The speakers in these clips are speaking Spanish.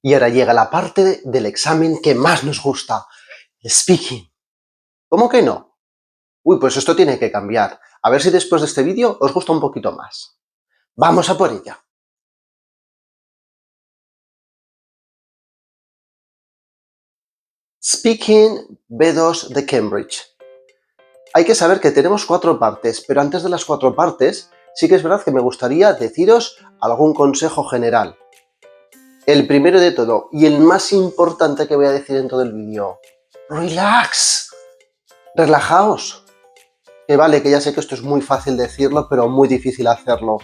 Y ahora llega la parte del examen que más nos gusta, el speaking. ¿Cómo que no? Uy, pues esto tiene que cambiar. A ver si después de este vídeo os gusta un poquito más. ¡Vamos a por ella! Speaking B2 de Cambridge. Hay que saber que tenemos 4 partes, pero antes de las 4 partes, sí que es verdad que me gustaría deciros algún consejo general. El primero de todo, y el más importante que voy a decir en todo el vídeo, relax, relajaos. Que vale, que ya sé que esto es muy fácil decirlo, pero muy difícil hacerlo.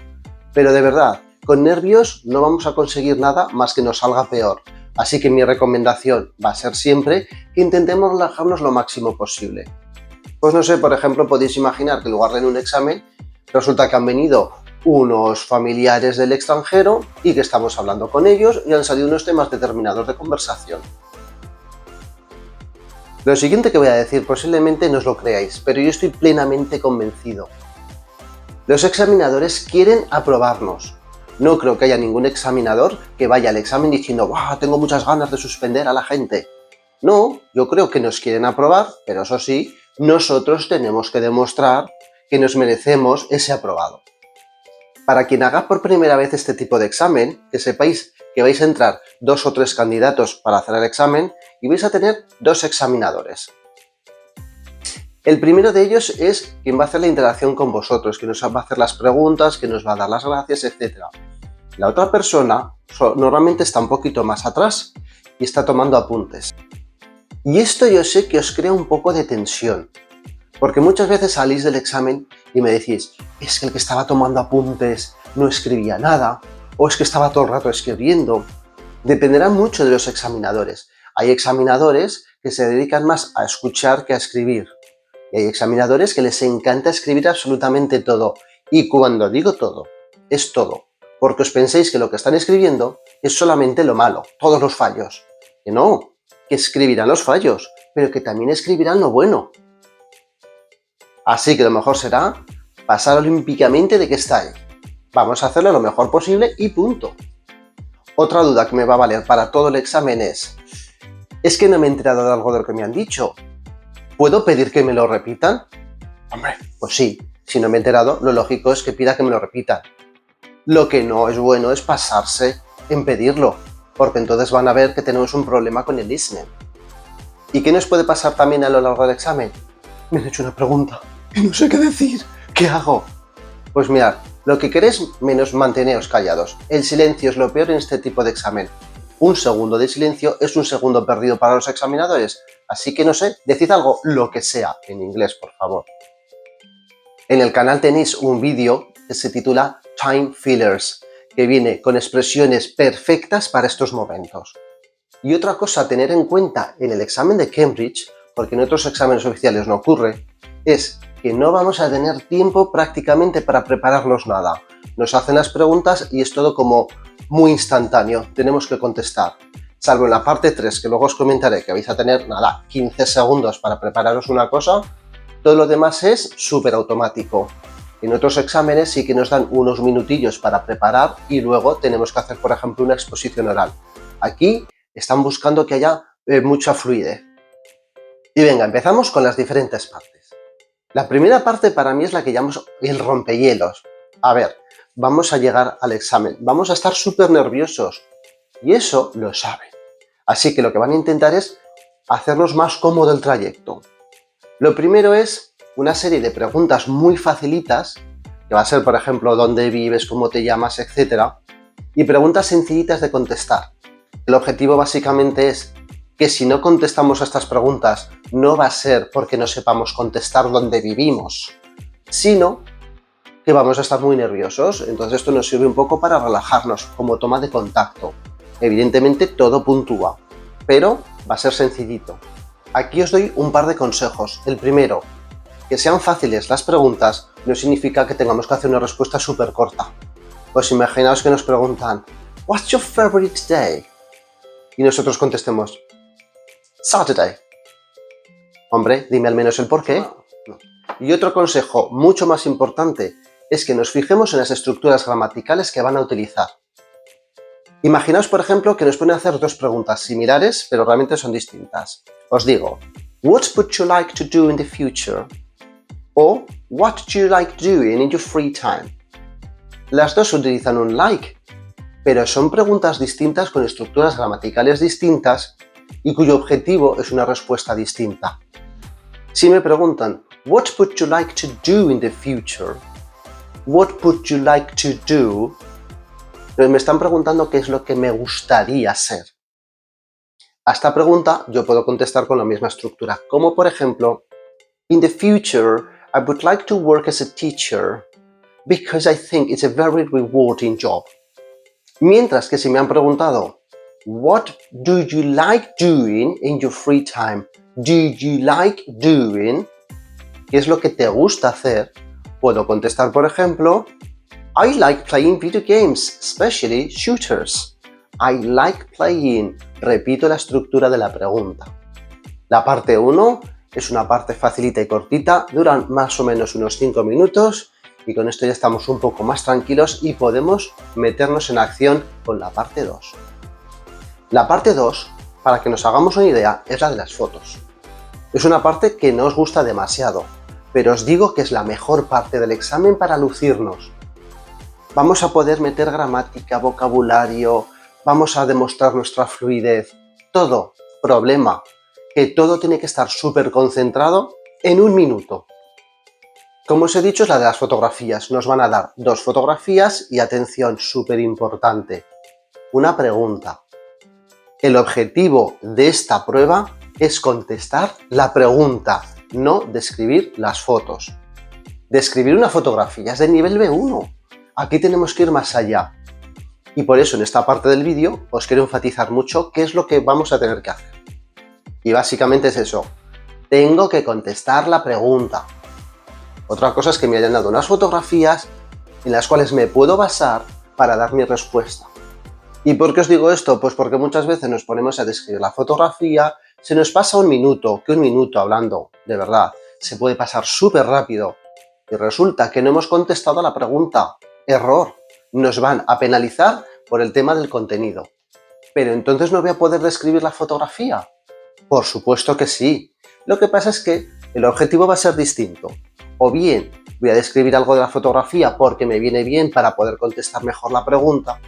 Pero de verdad, con nervios no vamos a conseguir nada más que nos salga peor. Así que mi recomendación va a ser siempre que intentemos relajarnos lo máximo posible. Pues no sé, por ejemplo, podéis imaginar que en lugar de en un examen, resulta que han venido unos familiares del extranjero y que estamos hablando con ellos y han salido unos temas determinados de conversación. Lo siguiente que voy a decir posiblemente no os lo creáis, pero yo estoy plenamente convencido. Los examinadores quieren aprobarnos. No creo que haya ningún examinador que vaya al examen diciendo ¡guau! Tengo muchas ganas de suspender a la gente. No, yo creo que nos quieren aprobar, pero eso sí, nosotros tenemos que demostrar que nos merecemos ese aprobado. Para quien haga por primera vez este tipo de examen, que sepáis que vais a entrar 2 o 3 candidatos para hacer el examen y vais a tener 2 examinadores. El primero de ellos es quien va a hacer la interacción con vosotros, que nos va a hacer las preguntas, que nos va a dar las gracias, etc. La otra persona normalmente está un poquito más atrás y está tomando apuntes. Y esto yo sé que os crea un poco de tensión, porque muchas veces salís del examen y me decís, es que el que estaba tomando apuntes no escribía nada, o es que estaba todo el rato escribiendo. Dependerá mucho de los examinadores. Hay examinadores que se dedican más a escuchar que a escribir. Y hay examinadores que les encanta escribir absolutamente todo. Y cuando digo todo, es todo. Porque os penséis que lo que están escribiendo es solamente lo malo, todos los fallos. Que no, que escribirán los fallos, pero que también escribirán lo bueno. Así que lo mejor será pasar olímpicamente de que está ahí. Vamos a hacerlo lo mejor posible y punto. Otra duda que me va a valer para todo el examen es que no me he enterado de algo de lo que me han dicho. ¿Puedo pedir que me lo repitan? Hombre, pues sí, si no me he enterado, lo lógico es que pida que me lo repitan. Lo que no es bueno es pasarse en pedirlo, porque entonces van a ver que tenemos un problema con el listening. ¿Y qué nos puede pasar también a lo largo del examen? Me han hecho una pregunta y no sé qué decir. ¿Qué hago? Pues mirad, lo que queréis menos manteneos callados. El silencio es lo peor en este tipo de examen. Un segundo de silencio es un segundo perdido para los examinadores. Así que no sé, decid algo, lo que sea, en inglés, por favor. En el canal tenéis un vídeo que se titula Time Fillers, que viene con expresiones perfectas para estos momentos. Y otra cosa a tener en cuenta en el examen de Cambridge, porque en otros exámenes oficiales no ocurre, es que no vamos a tener tiempo prácticamente para prepararnos nada. Nos hacen las preguntas y es todo como muy instantáneo, tenemos que contestar. Salvo en la parte 3, que luego os comentaré que vais a tener, nada, 15 segundos para prepararos una cosa, todo lo demás es súper automático. En otros exámenes sí que nos dan unos minutillos para preparar y luego tenemos que hacer, por ejemplo, una exposición oral. Aquí están buscando que haya mucha fluidez. Y venga, empezamos con las diferentes partes. La primera parte para mí es la que llamamos el rompehielos. A ver, vamos a llegar al examen, vamos a estar súper nerviosos y eso lo saben. Así que lo que van a intentar es hacernos más cómodo el trayecto. Lo primero es una serie de preguntas muy facilitas, que va a ser, por ejemplo, dónde vives, cómo te llamas, etc. Y preguntas sencillitas de contestar. El objetivo básicamente es que si no contestamos a estas preguntas no va a ser porque no sepamos contestar dónde vivimos, sino que vamos a estar muy nerviosos. Entonces esto nos sirve un poco para relajarnos como toma de contacto. Evidentemente todo puntúa, pero va a ser sencillito. Aquí os doy un par de consejos. El primero, que sean fáciles las preguntas no significa que tengamos que hacer una respuesta súper corta. Pues imaginaos que nos preguntan ¿What's your favorite day? Y nosotros contestemos Saturday. Hombre, dime al menos el por qué. No. Y otro consejo mucho más importante es que nos fijemos en las estructuras gramaticales que van a utilizar. Imaginaos, por ejemplo, que nos ponen a hacer dos preguntas similares, pero realmente son distintas. Os digo, what would you like to do in the future? O what do you like doing in your free time? Las dos utilizan un like, pero son preguntas distintas con estructuras gramaticales distintas y cuyo objetivo es una respuesta distinta. Si me preguntan, what would you like to do in the future? What would you like to do? Me están preguntando qué es lo que me gustaría ser. A esta pregunta yo puedo contestar con la misma estructura, como por ejemplo, in the future, I would like to work as a teacher because I think it's a very rewarding job. Mientras que si me han preguntado, what do you like doing in your free time? Do you like doing? ¿Qué es lo que te gusta hacer? Puedo contestar, por ejemplo, I like playing video games, especially shooters. I like playing. Repito la estructura de la pregunta. La parte 1 es una parte facilita y cortita, duran más o menos unos 5 minutos y con esto ya estamos un poco más tranquilos y podemos meternos en acción con la parte 2. La parte 2, para que nos hagamos una idea, es la de las fotos. Es una parte que no os gusta demasiado, pero os digo que es la mejor parte del examen para lucirnos. Vamos a poder meter gramática, vocabulario, vamos a demostrar nuestra fluidez, todo. Problema, que todo tiene que estar súper concentrado en un minuto. Como os he dicho, es la de las fotografías. Nos van a dar 2 fotografías y atención, súper importante, una pregunta. El objetivo de esta prueba es contestar la pregunta, no describir las fotos. Describir una fotografía es de nivel B1. Aquí tenemos que ir más allá. Y por eso en esta parte del vídeo os quiero enfatizar mucho qué es lo que vamos a tener que hacer. Y básicamente es eso. Tengo que contestar la pregunta. Otra cosa es que me hayan dado unas fotografías en las cuales me puedo basar para dar mi respuesta. ¿Y por qué os digo esto? Pues porque muchas veces nos ponemos a describir la fotografía, se nos pasa un minuto, que un minuto hablando, de verdad, se puede pasar súper rápido. Y resulta que no hemos contestado a la pregunta. Error. Nos van a penalizar por el tema del contenido. ¿Pero entonces no voy a poder describir la fotografía? Por supuesto que sí. Lo que pasa es que el objetivo va a ser distinto. O bien voy a describir algo de la fotografía porque me viene bien para poder contestar mejor la pregunta,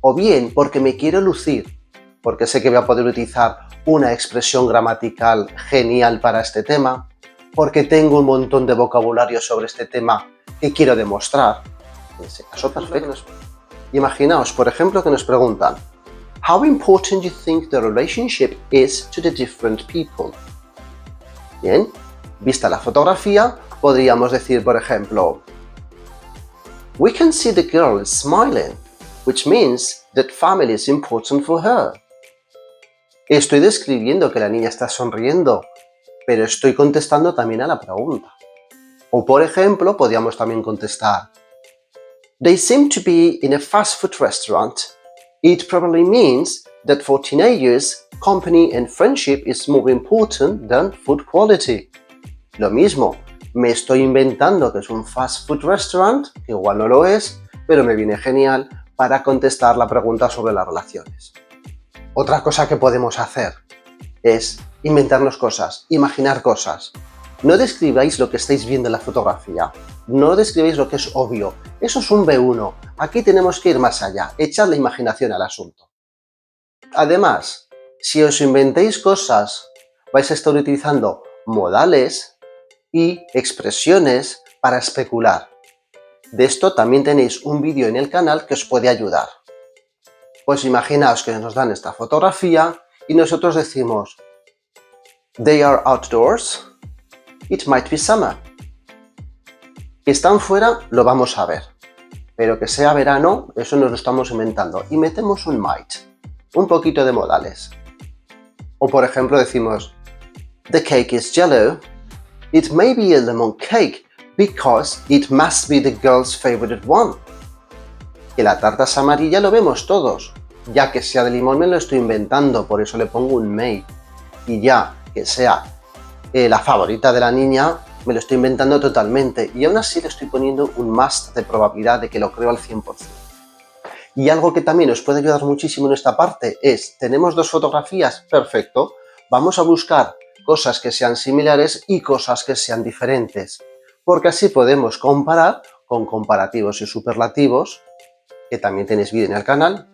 o bien porque me quiero lucir, porque sé que voy a poder utilizar una expresión gramatical genial para este tema, porque tengo un montón de vocabulario sobre este tema que quiero demostrar. En ese caso, perfecto. Imaginaos, por ejemplo, que nos preguntan, How important you think the relationship is to the different people? Bien, vista la fotografía, podríamos decir, por ejemplo, We can see the girl is smiling, which means that family is important for her. Estoy describiendo que la niña está sonriendo, pero estoy contestando también a la pregunta. O por ejemplo, podríamos también contestar, They seem to be in a fast food restaurant. It probably means that for teenagers, company and friendship is more important than food quality. Lo mismo, me estoy inventando que es un fast food restaurant, que igual no lo es, pero me viene genial para contestar la pregunta sobre las relaciones. Otra cosa que podemos hacer es inventarnos cosas, imaginar cosas. No describáis lo que estáis viendo en la fotografía, no describáis lo que es obvio, eso es un B1, aquí tenemos que ir más allá, echad la imaginación al asunto. Además, si os inventáis cosas, vais a estar utilizando modales y expresiones para especular. De esto también tenéis un vídeo en el canal que os puede ayudar. Pues imaginaos que nos dan esta fotografía y nosotros decimos They are outdoors. It might be summer. Que están fuera, lo vamos a ver. Pero que sea verano, eso nos lo estamos inventando. Y metemos un might. Un poquito de modales. O por ejemplo decimos The cake is yellow. It may be a lemon cake because it must be the girl's favorite one. Que la tarta es amarilla lo vemos todos. Ya que sea de limón me lo estoy inventando, por eso le pongo un may. Y ya que sea la favorita de la niña, me lo estoy inventando totalmente. Y aún así le estoy poniendo un must de probabilidad de que lo creo al 100%. Y algo que también nos puede ayudar muchísimo en esta parte es, ¿tenemos dos fotografías? Perfecto. Vamos a buscar cosas que sean similares y cosas que sean diferentes, porque así podemos comparar con comparativos y superlativos, que también tenéis vídeo en el canal,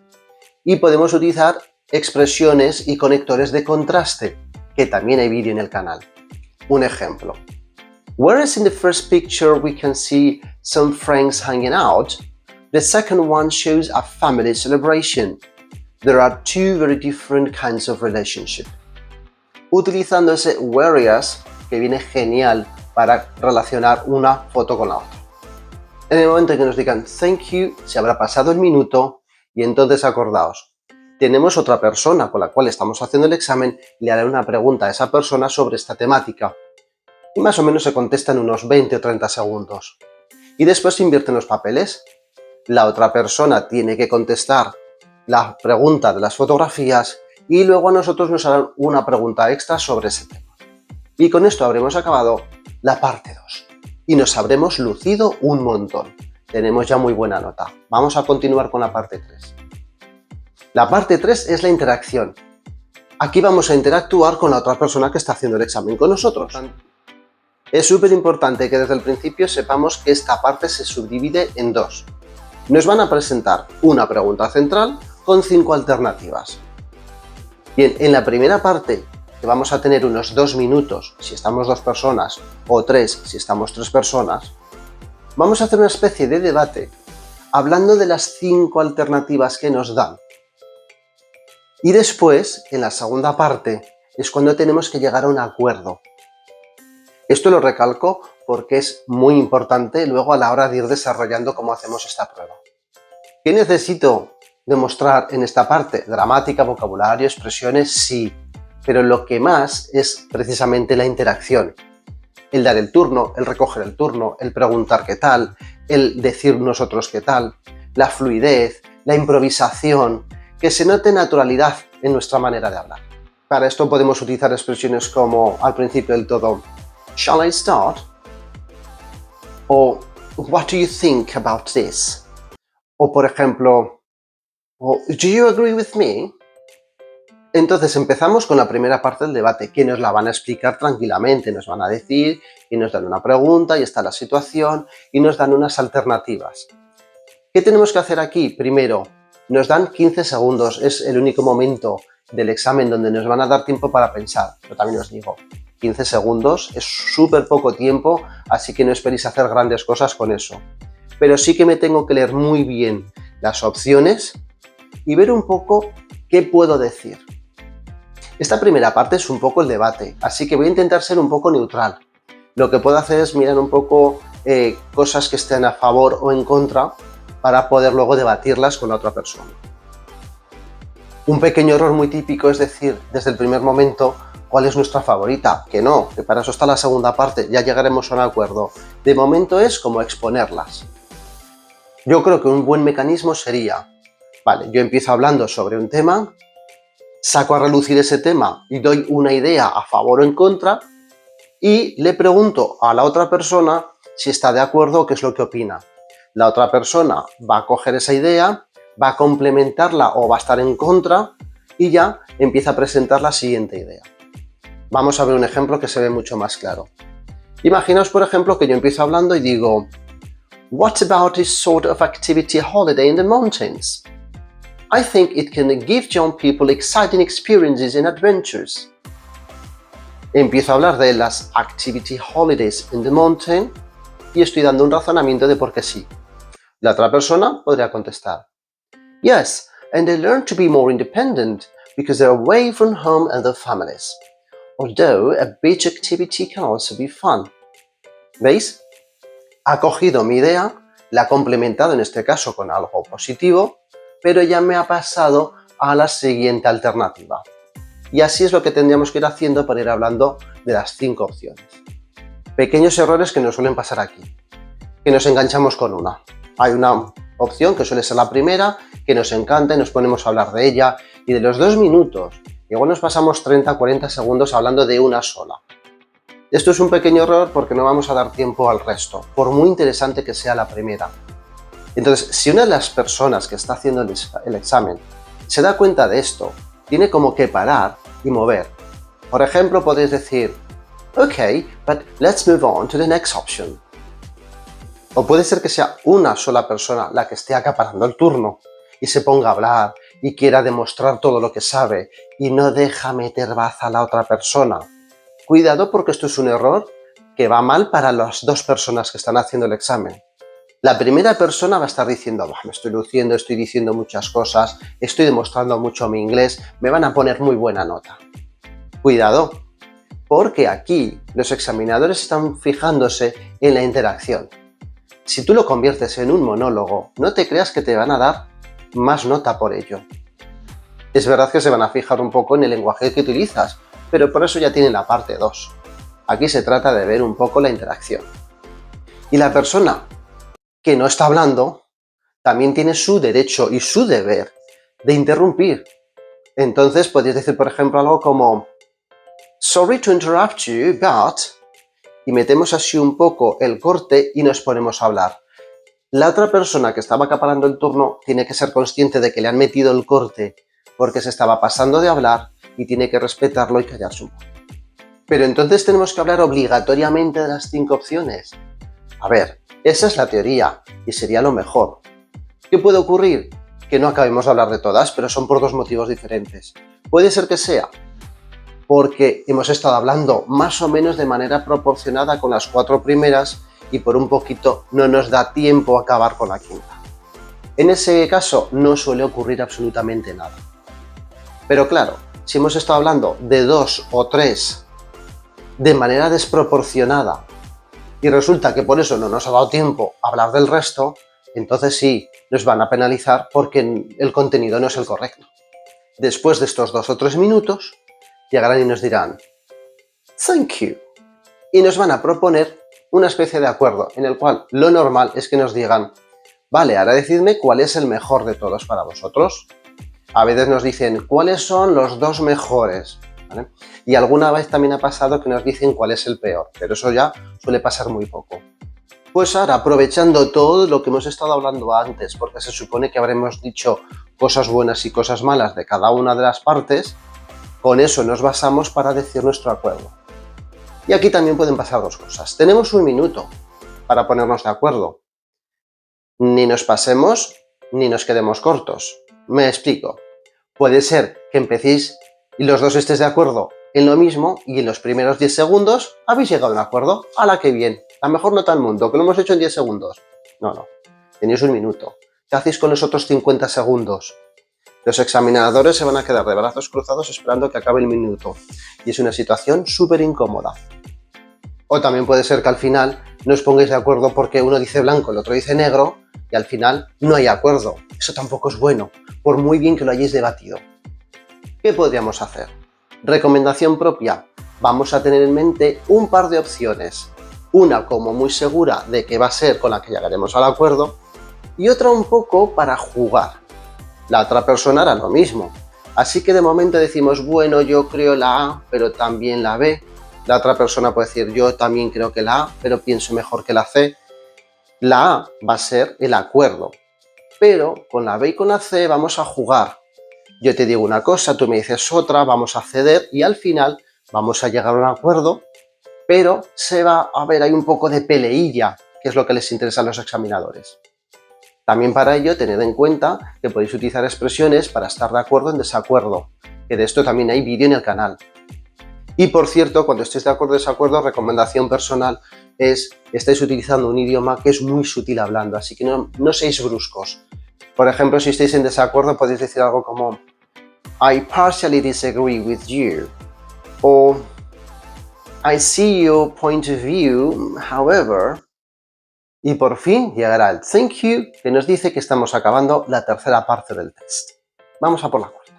y podemos utilizar expresiones y conectores de contraste, que también hay vídeo en el canal. Un ejemplo. Whereas in the first picture we can see some friends hanging out, the second one shows a family celebration. There are two very different kinds of relationship. Utilizando ese whereas, que viene genial para relacionar una foto con la otra. En el momento en que nos digan thank you, se habrá pasado el minuto y entonces acordaos, tenemos otra persona con la cual estamos haciendo el examen y le haré una pregunta a esa persona sobre esta temática. Y más o menos se contesta en unos 20 o 30 segundos. Y después se invierten los papeles. La otra persona tiene que contestar la pregunta de las fotografías y luego a nosotros nos harán una pregunta extra sobre ese tema. Y con esto habremos acabado la parte 2. Y nos habremos lucido un montón. Tenemos ya muy buena nota. Vamos a continuar con la parte 3. La parte 3 es la interacción. Aquí vamos a interactuar con la otra persona que está haciendo el examen con nosotros. Es súper importante que desde el principio sepamos que esta parte se subdivide en dos. Nos van a presentar una pregunta central con 5 alternativas. Bien, en la primera parte, que vamos a tener unos 2 minutos si estamos 2 personas o 3 si estamos 3 personas, vamos a hacer una especie de debate hablando de las 5 alternativas que nos dan. Y después, en la segunda parte, es cuando tenemos que llegar a un acuerdo. Esto lo recalco porque es muy importante luego a la hora de ir desarrollando cómo hacemos esta prueba. ¿Qué necesito demostrar en esta parte? Gramática, vocabulario, expresiones, sí. Pero lo que más es precisamente la interacción. El dar el turno, el recoger el turno, el preguntar qué tal, el decir nosotros qué tal, la fluidez, la improvisación, que se note naturalidad en nuestra manera de hablar. Para esto podemos utilizar expresiones como al principio del todo, Shall I start? O What do you think about this? O por ejemplo, Do you agree with me? Entonces empezamos con la primera parte del debate, que nos la van a explicar tranquilamente, nos van a decir y nos dan una pregunta y está la situación y nos dan unas alternativas. ¿Qué tenemos que hacer aquí? Primero, nos dan 15 segundos, es el único momento del examen donde nos van a dar tiempo para pensar, pero también os digo, 15 segundos es súper poco tiempo, así que no esperéis hacer grandes cosas con eso. Pero sí que me tengo que leer muy bien las opciones y ver un poco qué puedo decir. Esta primera parte es un poco el debate, así que voy a intentar ser un poco neutral. Lo que puedo hacer es mirar un poco cosas que estén a favor o en contra para poder luego debatirlas con la otra persona. Un pequeño error muy típico es decir desde el primer momento cuál es nuestra favorita, que no, que para eso está la segunda parte, ya llegaremos a un acuerdo. De momento es como exponerlas. Yo creo que un buen mecanismo sería, vale, yo empiezo hablando sobre un tema, saco a relucir ese tema y doy una idea a favor o en contra y le pregunto a la otra persona si está de acuerdo o qué es lo que opina. La otra persona va a coger esa idea, va a complementarla o va a estar en contra y ya empieza a presentar la siguiente idea. Vamos a ver un ejemplo que se ve mucho más claro. Imaginaos, por ejemplo, que yo empiezo hablando y digo What about this sort of activity holiday in the mountains? I think it can give young people exciting experiences and adventures. Empiezo a hablar de las activity holidays in the mountain y estoy dando un razonamiento de por qué sí. La otra persona podría contestar Yes, and they learn to be more independent because they're away from home and their families. Although a beach activity can also be fun. ¿Veis? Ha cogido mi idea, la ha complementado en este caso con algo positivo, pero ya me ha pasado a la siguiente alternativa. Y así es lo que tendríamos que ir haciendo para ir hablando de las 5 opciones. Pequeños errores que nos suelen pasar aquí, que nos enganchamos con una. Hay una opción que suele ser la primera, que nos encanta y nos ponemos a hablar de ella, y de los 2 minutos, igual nos pasamos 30-40 segundos hablando de una sola. Esto es un pequeño error porque no vamos a dar tiempo al resto, por muy interesante que sea la primera. Entonces, si una de las personas que está haciendo el examen se da cuenta de esto, tiene como que parar y mover. Por ejemplo, podéis decir, OK, but let's move on to the next option. O puede ser que sea una sola persona la que esté acaparando el turno y se ponga a hablar y quiera demostrar todo lo que sabe y no deja meter baza a la otra persona. Cuidado, porque esto es un error que va mal para las dos personas que están haciendo el examen. La primera persona va a estar diciendo, me estoy luciendo, estoy diciendo muchas cosas, estoy demostrando mucho mi inglés, me van a poner muy buena nota. Cuidado, porque aquí los examinadores están fijándose en la interacción. Si tú lo conviertes en un monólogo, no te creas que te van a dar más nota por ello. Es verdad que se van a fijar un poco en el lenguaje que utilizas, pero por eso ya tienen la parte 2. Aquí se trata de ver un poco la interacción. Y la persona que no está hablando también tiene su derecho y su deber de interrumpir. Entonces podéis decir, por ejemplo, algo como Sorry to interrupt you, but... Y metemos así un poco el corte y nos ponemos a hablar. La otra persona que estaba acaparando el turno tiene que ser consciente de que le han metido el corte porque se estaba pasando de hablar y tiene que respetarlo y callarse un poco. Pero entonces tenemos que hablar obligatoriamente de las 5 opciones. A ver, esa es la teoría y sería lo mejor. ¿Qué puede ocurrir? Que no acabemos de hablar de todas, pero son por 2 motivos diferentes. Puede ser que sea porque hemos estado hablando más o menos de manera proporcionada con las 4 primeras y por un poquito no nos da tiempo a acabar con la quinta. En ese caso no suele ocurrir absolutamente nada. Pero claro, si hemos estado hablando de 2 o 3 de manera desproporcionada y resulta que por eso no nos ha dado tiempo a hablar del resto, entonces sí, nos van a penalizar porque el contenido no es el correcto. Después de estos 2 o 3 minutos, llegarán y nos dirán Thank you. Y nos van a proponer una especie de acuerdo en el cual lo normal es que nos digan vale, ahora decidme cuál es el mejor de todos para vosotros. A veces nos dicen cuáles son los 2 mejores, ¿vale? Y alguna vez también ha pasado que nos dicen cuál es el peor, pero eso ya suele pasar muy poco. Pues ahora, aprovechando todo lo que hemos estado hablando antes, porque se supone que habremos dicho cosas buenas y cosas malas de cada una de las partes, con eso nos basamos para decir nuestro acuerdo. Y aquí también pueden pasar 2 cosas. Tenemos 1 minuto para ponernos de acuerdo. Ni nos pasemos, ni nos quedemos cortos. Me explico. Puede ser que empecéis y los 2 estéis de acuerdo en lo mismo y en los primeros 10 segundos habéis llegado a un acuerdo. ¡Hala, qué bien! La mejor nota del mundo, que lo hemos hecho en 10 segundos. No. Tenéis 1 minuto. ¿Qué hacéis con los otros 50 segundos? Los examinadores se van a quedar de brazos cruzados esperando que acabe el minuto. Y es una situación súper incómoda. O también puede ser que al final no os pongáis de acuerdo porque uno dice blanco, el otro dice negro y al final no hay acuerdo. Eso tampoco es bueno, por muy bien que lo hayáis debatido. ¿Qué podríamos hacer? Recomendación propia. Vamos a tener en mente un par de opciones. Una como muy segura de que va a ser con la que llegaremos al acuerdo y otra un poco para jugar. La otra persona hará lo mismo. Así que de momento decimos, bueno, yo creo la A, pero también la B. La otra persona puede decir, yo también creo que la A, pero pienso mejor que la C. La A va a ser el acuerdo, pero con la B y con la C vamos a jugar. Yo te digo una cosa, tú me dices otra, vamos a ceder y al final vamos a llegar a un acuerdo, pero se va a ver, hay un poco de peleilla, que es lo que les interesa a los examinadores. También para ello, tened en cuenta que podéis utilizar expresiones para estar de acuerdo en desacuerdo, que de esto también hay vídeo en el canal. Y por cierto, cuando estéis de acuerdo o desacuerdo, recomendación personal es estáis utilizando un idioma que es muy sutil hablando, así que no seáis bruscos. Por ejemplo, si estáis en desacuerdo, podéis decir algo como I partially disagree with you, o I see your point of view, however. Y por fin llegará el thank you, que nos dice que estamos acabando la tercera parte del test. Vamos a por la cuarta.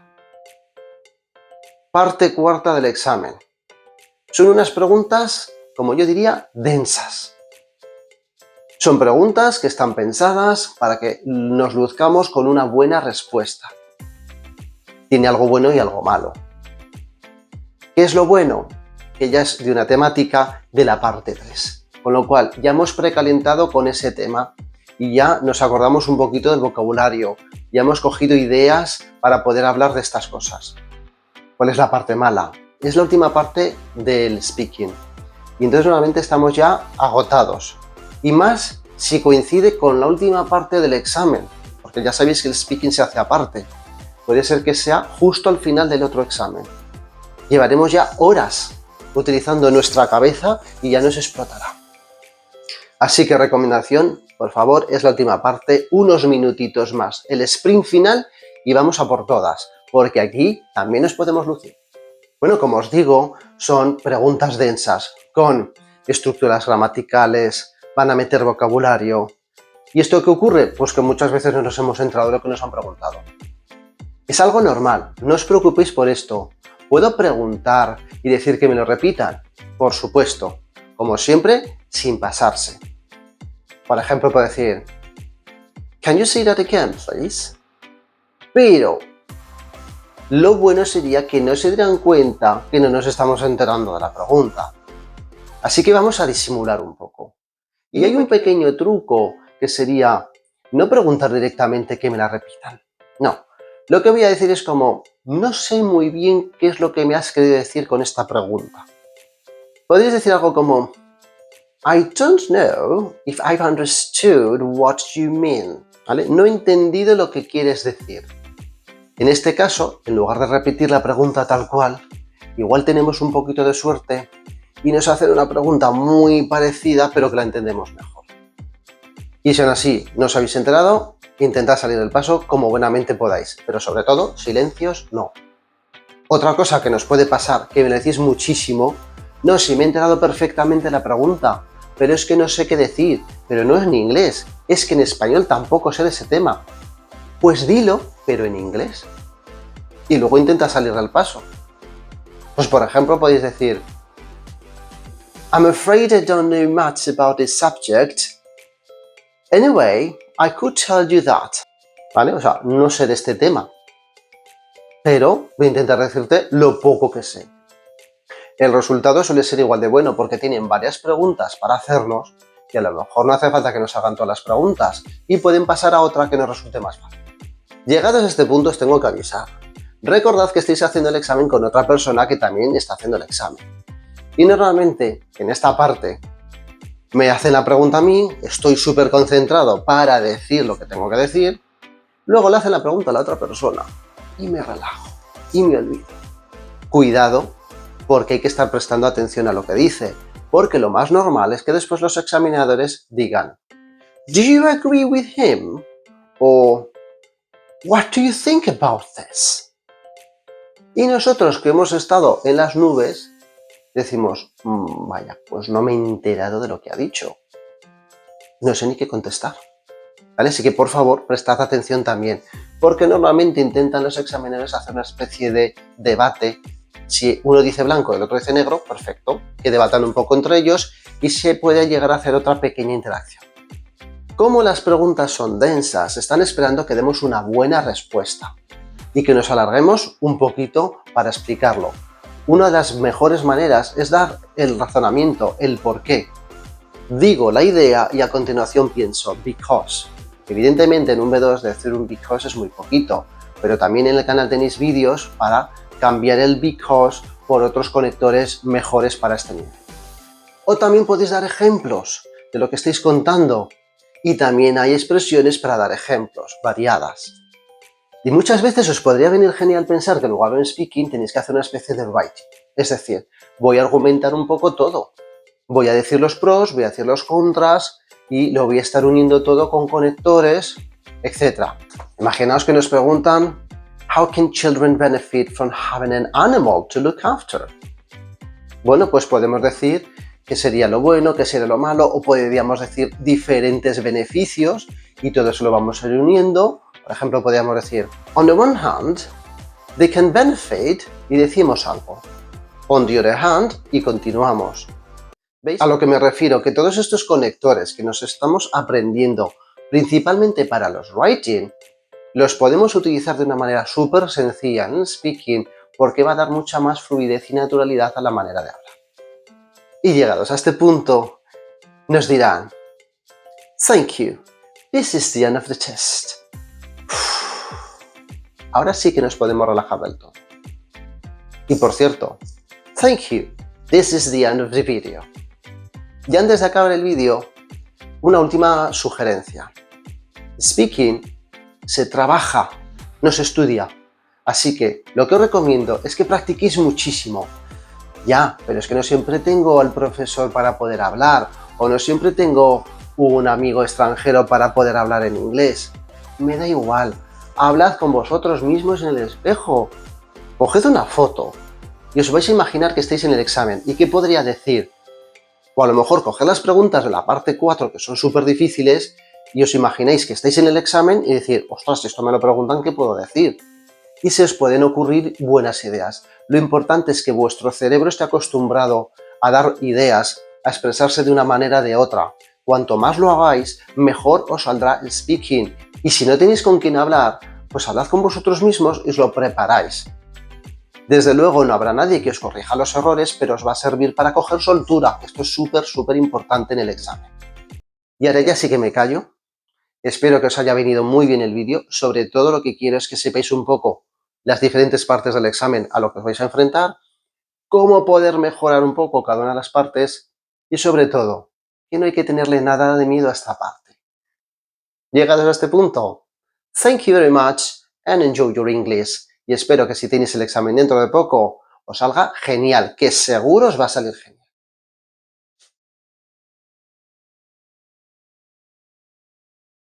Parte cuarta del examen. Son unas preguntas, como yo diría, densas. Son preguntas que están pensadas para que nos luzcamos con una buena respuesta. Tiene algo bueno y algo malo. ¿Qué es lo bueno? Que ya es de una temática de la parte 3. Con lo cual ya hemos precalentado con ese tema y ya nos acordamos un poquito del vocabulario, ya hemos cogido ideas para poder hablar de estas cosas. ¿Cuál es la parte mala? Es la última parte del speaking. Y entonces normalmente estamos ya agotados. Y más si coincide con la última parte del examen, porque ya sabéis que el speaking se hace aparte. Puede ser que sea justo al final del otro examen. Llevaremos ya horas utilizando nuestra cabeza y ya nos explotará. Así que recomendación, por favor, es la última parte, unos minutitos más, el sprint final y vamos a por todas, porque aquí también nos podemos lucir. Bueno, como os digo, son preguntas densas, con estructuras gramaticales, van a meter vocabulario. ¿Y esto qué ocurre? Pues que muchas veces no nos hemos enterado de lo que nos han preguntado. Es algo normal, no os preocupéis por esto. ¿Puedo preguntar y decir que me lo repitan? Por supuesto, como siempre, sin pasarse. Por ejemplo, puedo decir, "Can you say that again, please?" Pero lo bueno sería que no se dieran cuenta que no nos estamos enterando de la pregunta. Así que vamos a disimular un poco. Y hay un pequeño truco que sería no preguntar directamente que me la repitan. No, lo que voy a decir es como, no sé muy bien qué es lo que me has querido decir con esta pregunta. Podrías decir algo como, I don't know if I've understood what you mean. ¿Vale? No he entendido lo que quieres decir. En este caso, en lugar de repetir la pregunta tal cual, igual tenemos un poquito de suerte y nos hacen una pregunta muy parecida, pero que la entendemos mejor. Y si aún así no os habéis enterado, intentad salir del paso como buenamente podáis, pero sobre todo, silencios no. Otra cosa que nos puede pasar, que me lo decís muchísimo, no, si me he enterado perfectamente la pregunta, pero es que no sé qué decir, pero no es en inglés, es que en español tampoco sé de ese tema. Pues dilo, pero en inglés. Y luego intenta salir del paso. Pues por ejemplo podéis decir, I'm afraid I don't know much about this subject. Anyway, I could tell you that. ¿Vale? O sea, no sé de este tema. Pero voy a intentar decirte lo poco que sé. El resultado suele ser igual de bueno porque tienen varias preguntas para hacernos y a lo mejor no hace falta que nos hagan todas las preguntas y pueden pasar a otra que nos resulte más fácil. Llegados a este punto os tengo que avisar. Recordad que estáis haciendo el examen con otra persona que también está haciendo el examen. Y normalmente en esta parte me hacen la pregunta a mí, estoy súper concentrado para decir lo que tengo que decir, luego le hacen la pregunta a la otra persona y me relajo y me olvido. Cuidado, porque hay que estar prestando atención a lo que dice, porque lo más normal es que después los examinadores digan, ¿Do you agree with him? O ¿What do you think about this? Y nosotros que hemos estado en las nubes, decimos, vaya, pues no me he enterado de lo que ha dicho. No sé ni qué contestar. ¿Vale? Así que por favor, prestad atención también, porque normalmente intentan los examinadores hacer una especie de debate. Si uno dice blanco y el otro dice negro, perfecto, que debatan un poco entre ellos y se puede llegar a hacer otra pequeña interacción. Como las preguntas son densas, están esperando que demos una buena respuesta y que nos alarguemos un poquito para explicarlo. Una de las mejores maneras es dar el razonamiento, el por qué. Digo la idea y a continuación pienso because. Evidentemente en un B2 decir un because es muy poquito, pero también en el canal tenéis vídeos para cambiar el because por otros conectores mejores para este nivel. O también podéis dar ejemplos de lo que estáis contando y también hay expresiones para dar ejemplos, variadas. Y muchas veces os podría venir genial pensar que en lugar de un speaking tenéis que hacer una especie de writing. Es decir, voy a argumentar un poco todo. Voy a decir los pros, voy a decir los contras y lo voy a estar uniendo todo con conectores, etc. Imaginaos que nos preguntan How can children benefit from having an animal to look after? Bueno, pues podemos decir qué sería lo bueno, qué sería lo malo, o podríamos decir diferentes beneficios y todo eso lo vamos a ir uniendo. Por ejemplo, podríamos decir, on the one hand, they can benefit, y decimos algo. On the other hand, y continuamos. ¿Veis a lo que me refiero? Que todos estos conectores que nos estamos aprendiendo, principalmente para los writing, los podemos utilizar de una manera súper sencilla en el speaking porque va a dar mucha más fluidez y naturalidad a la manera de hablar. Y llegados a este punto, nos dirán, Thank you. This is the end of the test. Ahora sí que nos podemos relajar del todo. Y por cierto, thank you. This is the end of the video. Y antes de acabar el vídeo, una última sugerencia. Speaking se trabaja, no se estudia. Así que lo que os recomiendo es que practiquéis muchísimo. Ya, pero es que no siempre tengo al profesor para poder hablar, o no siempre tengo un amigo extranjero para poder hablar en inglés. Me da igual. Hablad con vosotros mismos en el espejo. Coged una foto y os vais a imaginar que estáis en el examen. ¿Y qué podría decir? O a lo mejor coged las preguntas de la parte 4 que son súper difíciles y os imagináis que estáis en el examen y decir, ostras, si esto me lo preguntan, ¿qué puedo decir? Y se os pueden ocurrir buenas ideas. Lo importante es que vuestro cerebro esté acostumbrado a dar ideas, a expresarse de una manera o de otra. Cuanto más lo hagáis, mejor os saldrá el speaking. Y si no tenéis con quién hablar, pues hablad con vosotros mismos y os lo preparáis. Desde luego no habrá nadie que os corrija los errores, pero os va a servir para coger soltura. Esto es súper importante en el examen. Y ahora ya sí que me callo. Espero que os haya venido muy bien el vídeo. Sobre todo lo que quiero es que sepáis un poco las diferentes partes del examen a lo que os vais a enfrentar, cómo poder mejorar un poco cada una de las partes y sobre todo, que no hay que tenerle nada de miedo a esta parte. Llegados a este punto, thank you very much and enjoy your English. Y espero que si tenéis el examen dentro de poco, os salga genial, que seguro os va a salir genial.